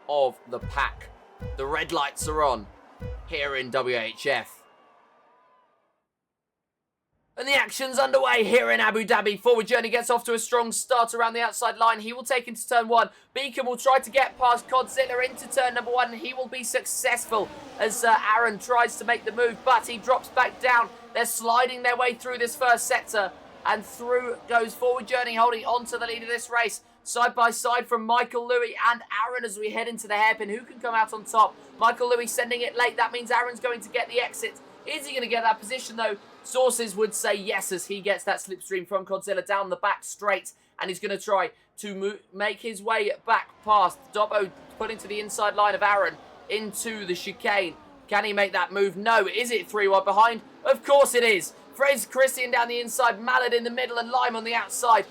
of the pack. The red lights are on here in WHF. And the action's underway here in Abu Dhabi. Forward Journey gets off to a strong start around the outside line. He will take into turn 1. Beacon will try to get past Godzilla into turn number 1. And he will be successful as Aaron tries to make the move. But he drops back down. They're sliding their way through this first sector. And through goes Forward Journey, holding on to the lead of this race. Side by side from Michael Louis and Aaron as we head into the hairpin. Who can come out on top? Michael Louis sending it late. That means Aaron's going to get the exit. Is he going to get that position though? Sources would say yes as he gets that slipstream from Godzilla down the back straight. And he's going to try to make his way back past Dobbo, putting to the inside line of Aaron into the chicane. Can he make that move? No. Is it 3 wide behind? Of course it is. Fraser Christian down the inside, Mallard in the middle and Lime on the outside.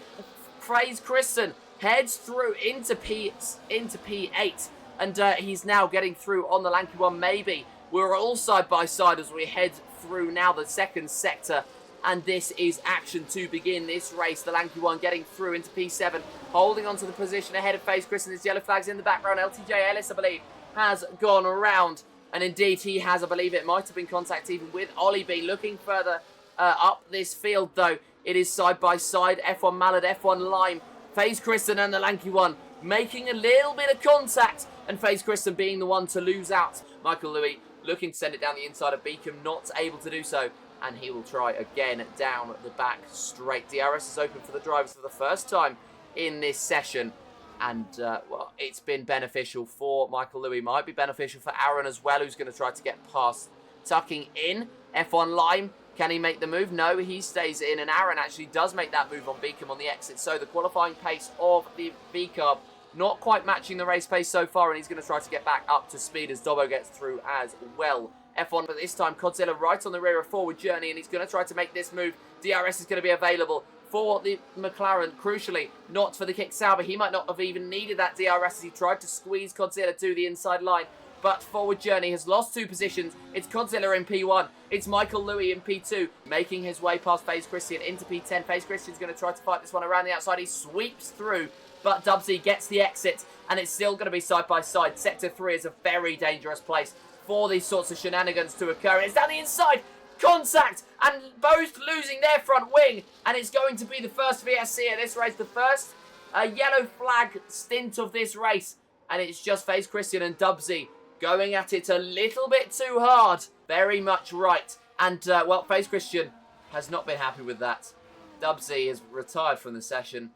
Fraser Christian heads through into P8. And he's now getting through on the lanky one, maybe. We're all side by side as we head through now the second sector. And this is action to begin this race. The lanky one getting through into P7, holding onto the position ahead of Face Chris, and his yellow flags in the background. LTJ Ellis, I believe, has gone around. And indeed he has, I believe it might have been contact even with Ollie B. Looking further up this field though. It is side by side. F1 Mallard, F1 Lime. FaZe Kristen and the lanky one making a little bit of contact. And FaZe Kristen being the one to lose out. Michael Louis looking to send it down the inside of Beacom, not able to do so. And he will try again down the back straight. DRS is open for the drivers for the first time in this session. And, well, it's been beneficial for Michael Louis. Might be beneficial for Aaron as well, who's going to try to get past. Tucking in. F1 Lime. Can he make the move? No, he stays in. And Aaron actually does make that move on Beacom on the exit. So the qualifying pace of the V-Carb not quite matching the race pace so far. And he's going to try to get back up to speed as Dobbo gets through as well. F1, but this time Godzilla right on the rear of Forward Journey. And he's going to try to make this move. DRS is going to be available for the McLaren, crucially, not for the Kick Sauber. He might not have even needed that DRS as he tried to squeeze Godzilla to the inside line. But Forward Journey has lost 2 positions. It's Godzilla in P1. It's Michael Louis in P2, making his way past FaZe Christian into P10. FaZe Christian's going to try to fight this one around the outside. He sweeps through, but Dubsy gets the exit, and it's still going to be side by side. Sector 3 is a very dangerous place for these sorts of shenanigans to occur. It's down the inside. Contact, and both losing their front wing, and it's going to be the first VSC at this race, the first yellow flag stint of this race, and it's just FaZe Christian and Dubsy going at it a little bit too hard. Very much right, and well, FaZe Christian has not been happy with that. Dubsy has retired from the session,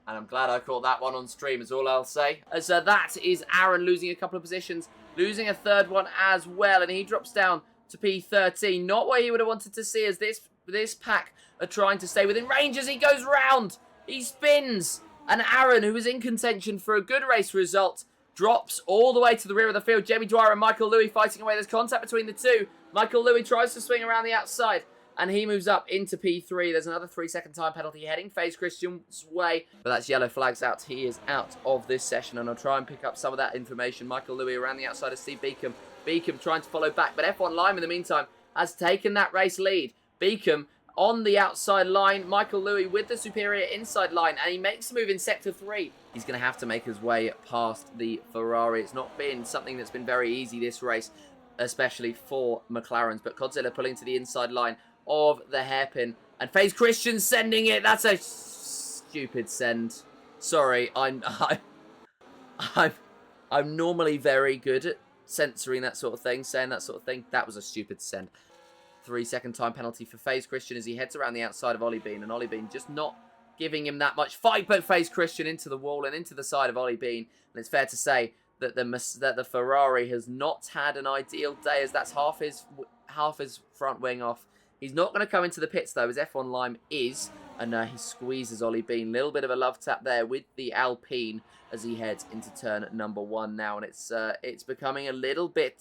and I'm glad I caught that one on stream, is all I'll say. As that is Aaron losing a couple of positions, losing a third one as well, and he drops down to P13. Not what he would have wanted to see, as this pack are trying to stay within range as he goes round. He spins. And Aaron, who was in contention for a good race result, drops all the way to the rear of the field. Jamie Dwyer and Michael Louis fighting away. There's contact between the two. Michael Louis tries to swing around the outside, and he moves up into P3. There's another 3-second time penalty heading FaZe Christian's way. But that's yellow flags out. He is out of this session, and I'll try and pick up some of that information. Michael Louis around the outside of Steve Beacom. Beacom trying to follow back, but F1 Lime in the meantime has taken that race lead. Beacom on the outside line, Michael Louis with the superior inside line, and he makes a move in Sector 3. He's going to have to make his way past the Ferrari. It's not been something that's been very easy this race, especially for McLarens, but Godzilla pulling to the inside line of the hairpin, and FaZe Christian sending it. That's a stupid send. Sorry, I'm normally very good at censoring that sort of thing, saying that sort of thing. That was a stupid send. 3-second time penalty for FaZe Christian as he heads around the outside of Ollie Bean, and Ollie Bean just not giving him that much fight, but FaZe Christian into the wall and into the side of Ollie Bean. And it's fair to say that the Ferrari has not had an ideal day, as that's half his front wing off. He's not going to come into the pits though, as F1 Lime is, and he squeezes Ollie Bean. Little bit of a love tap there with the Alpine as he heads into turn number 1 now, and it's becoming a little bit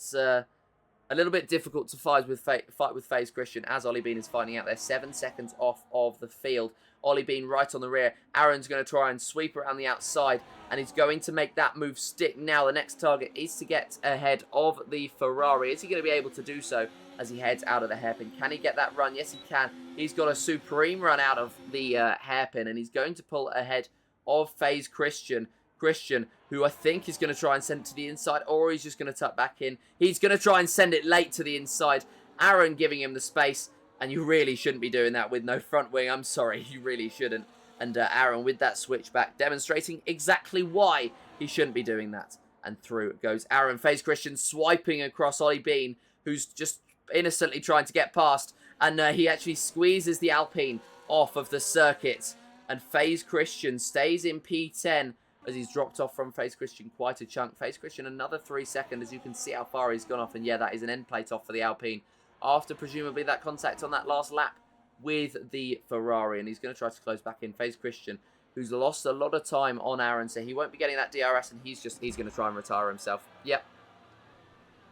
difficult to fight with FaZe Christian as Ollie Bean is finding out. They're 7 seconds off of the field. Ollie Bean right on the rear. Aaron's going to try and sweep around the outside, and he's going to make that move stick. Now the next target is to get ahead of the Ferrari. Is he going to be able to do so as he heads out of the hairpin? Can he get that run? Yes, he can. He's got a supreme run out of the hairpin, and he's going to pull ahead of FaZe Christian. Christian, who I think is going to try and send it to the inside, or he's just going to tuck back in. He's going to try and send it late to the inside. Aaron giving him the space, and you really shouldn't be doing that with no front wing. I'm sorry, you really shouldn't. And Aaron with that switchback, demonstrating exactly why he shouldn't be doing that. And through goes Aaron. FaZe Christian swiping across Ollie Bean, who's just innocently trying to get past. And he actually squeezes the Alpine off of the circuit. And FaZe Christian stays in P10 as he's dropped off from FaZe Christian quite a chunk. FaZe Christian another 3 seconds, as you can see how far he's gone off. And yeah, that is an end plate off for the Alpine, after presumably that contact on that last lap with the Ferrari. And he's going to try to close back in. FaZe Christian, who's lost a lot of time on Aaron, so he won't be getting that DRS, and he's going to try and retire himself. Yep.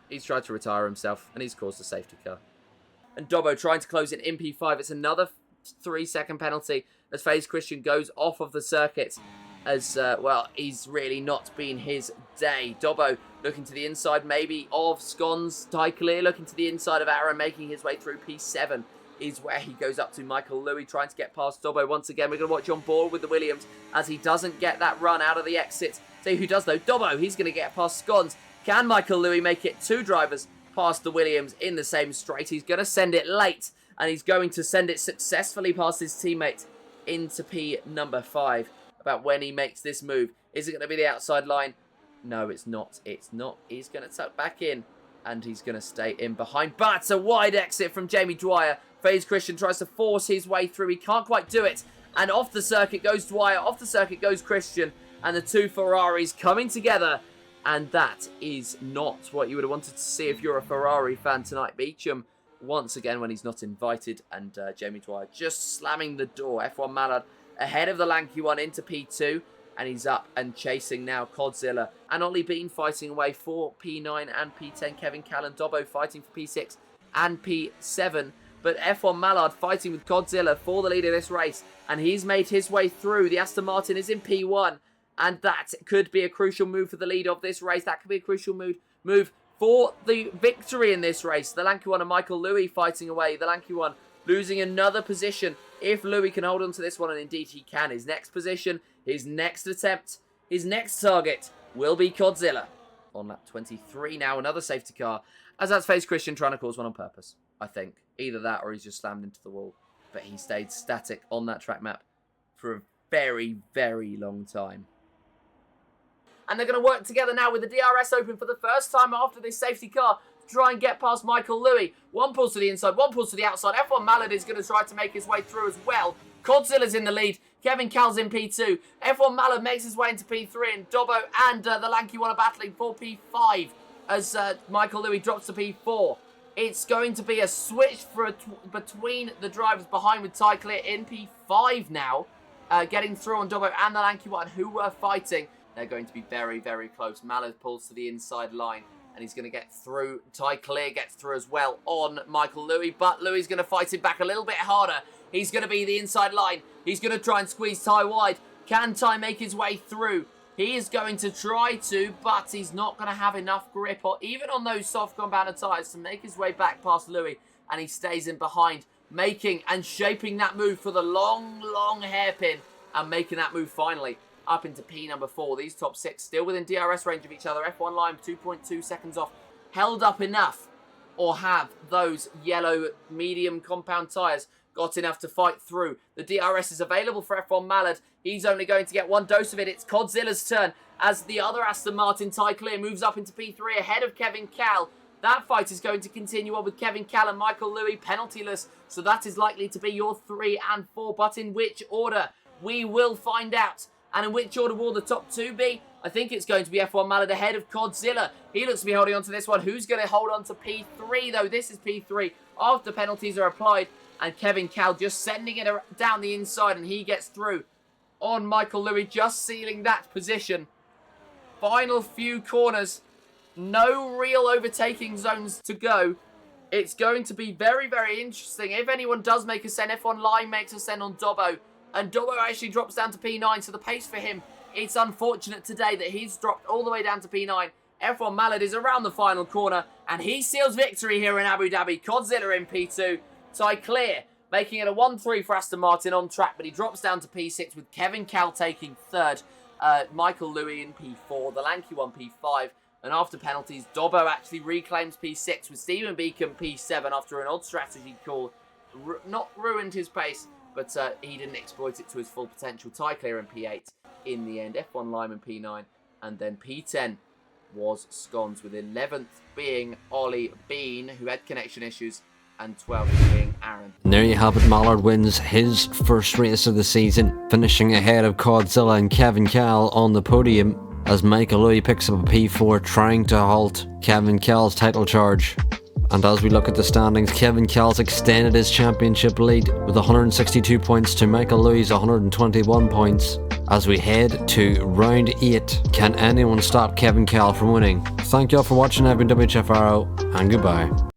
He's tried to retire himself, and he's caused a safety car. And Dobbo trying to close in P5. It's another 3-second penalty as FaZe Christian goes off of the circuit. As, well, he's really not been his day. Dobbo looking to the inside, maybe, of Scones. Ty Clear looking to the inside of Aaron, making his way through P7. Is where he goes up to Michael Louis, trying to get past Dobbo once again. We're going to watch on board with the Williams as he doesn't get that run out of the exit. See who does though. Dobbo, he's going to get past Scones. Can Michael Louis make it 2 drivers past the Williams in the same straight? He's going to send it late, and he's going to send it successfully past his teammate into P number 5. About when he makes this move. Is it going to be the outside line? No, it's not. It's not. He's going to tuck back in, and he's going to stay in behind. But it's a wide exit from Jamie Dwyer. FaZe Christian tries to force his way through. He can't quite do it. And off the circuit goes Dwyer. Off the circuit goes Christian. And the 2 Ferraris coming together. And that is not what you would have wanted to see if you're a Ferrari fan tonight. Beecham once again when he's not invited. And Jamie Dwyer just slamming the door. F1 Mallard ahead of the lanky one into P2. And he's up and chasing now Codzilla. And Ollie Bean fighting away for P9 and P10. Kevin Callan Dobbo fighting for P6 and P7. But F1 Mallard fighting with Codzilla for the lead of this race. And he's made his way through. The Aston Martin is in P1. And that could be a crucial move for the lead of this race. That could be a crucial move for the victory in this race. The lanky one and Michael Louis fighting away. The lanky one losing another position. If Louis can hold on to this one, and indeed he can. His next position, his next attempt, his next target will be Codzilla. On lap 23 now, another safety car. As that's FaZe Christian trying to cause one on purpose, I think. Either that or he's just slammed into the wall. But he stayed static on that track map for a very, very long time. And they're going to work together now with the DRS open for the first time after this safety car to try and get past Michael Louis. One pulls to the inside, one pulls to the outside. F1 Mallard is going to try to make his way through as well. Codzilla's in the lead. Kevin Cal's in P2. F1 Mallard makes his way into P3, and Dobbo and the lanky one are battling for P5 as Michael Louis drops to P4. It's going to be a switch between the drivers behind with Ty Clear in P5 now. Getting through on Dobbo and the lanky one who were fighting. They're going to be very, very close. Mallard pulls to the inside line and he's going to get through. Ty Clear gets through as well on Michael Louis, but Louis is going to fight him back a little bit harder. He's going to be the inside line. He's going to try and squeeze Ty wide. Can Ty make his way through? He is going to try to, but he's not going to have enough grip, or even on those soft compounder tyres, to make his way back past Louis, and he stays in behind, making and shaping that move for the long, long hairpin, and making that move finally up into P number 4. These top 6 still within DRS range of each other. F1 line 2.2 seconds off. Held up enough, or have those yellow medium compound tyres got enough to fight through? The DRS is available for F1 Mallard. He's only going to get one dose of it. It's Codzilla's turn as the other Aston Martin, Ty Clear, moves up into P3 ahead of Kevin Cal. That fight is going to continue on with Kevin Cal and Michael Louis pennantyless. So that is likely to be your 3 and 4. But in which order? We will find out. And in which order will the top 2 be? I think it's going to be F1 Mallard ahead of Codzilla. He looks to be holding on to this one. Who's going to hold on to P3 though? This is P3 after penalties are applied. And Kevin Cal just sending it down the inside, and he gets through on Michael Louis, just sealing that position. Final few corners. No real overtaking zones to go. It's going to be very, very interesting. If anyone does make a send, F1 Line makes a send on Dobbo. And Dobbo actually drops down to P9, so the pace for him, it's unfortunate today that he's dropped all the way down to P9. F1 Mallard is around the final corner, and he seals victory here in Abu Dhabi. Codzilla in P2. Ty Clear making it a 1-3 for Aston Martin on track, but he drops down to P6 with Kevin Cal taking 3rd. Michael Louis in P4, the lanky one P5, and after penalties, Dobbo actually reclaims P6 with Stephen Beacom P7 after an odd strategy call. Not ruined his pace, but he didn't exploit it to his full potential. Tie clear in P8 in the end. F1 Lyman P9, and then P10 was scones, with 11th being Ollie Bean, who had connection issues, and 12th being Aaron. And there you have it, Mallard wins his first race of the season, finishing ahead of Codzilla and Kevin Cal on the podium, as Michael Louis picks up a P4, trying to halt Kevin Cal's title charge. And as we look at the standings, Kevin Cal's extended his championship lead with 162 points to Michael Louis' 121 points. As we head to round 8, can anyone stop Kevin Cal from winning? Thank you all for watching. I've been WHF, and goodbye.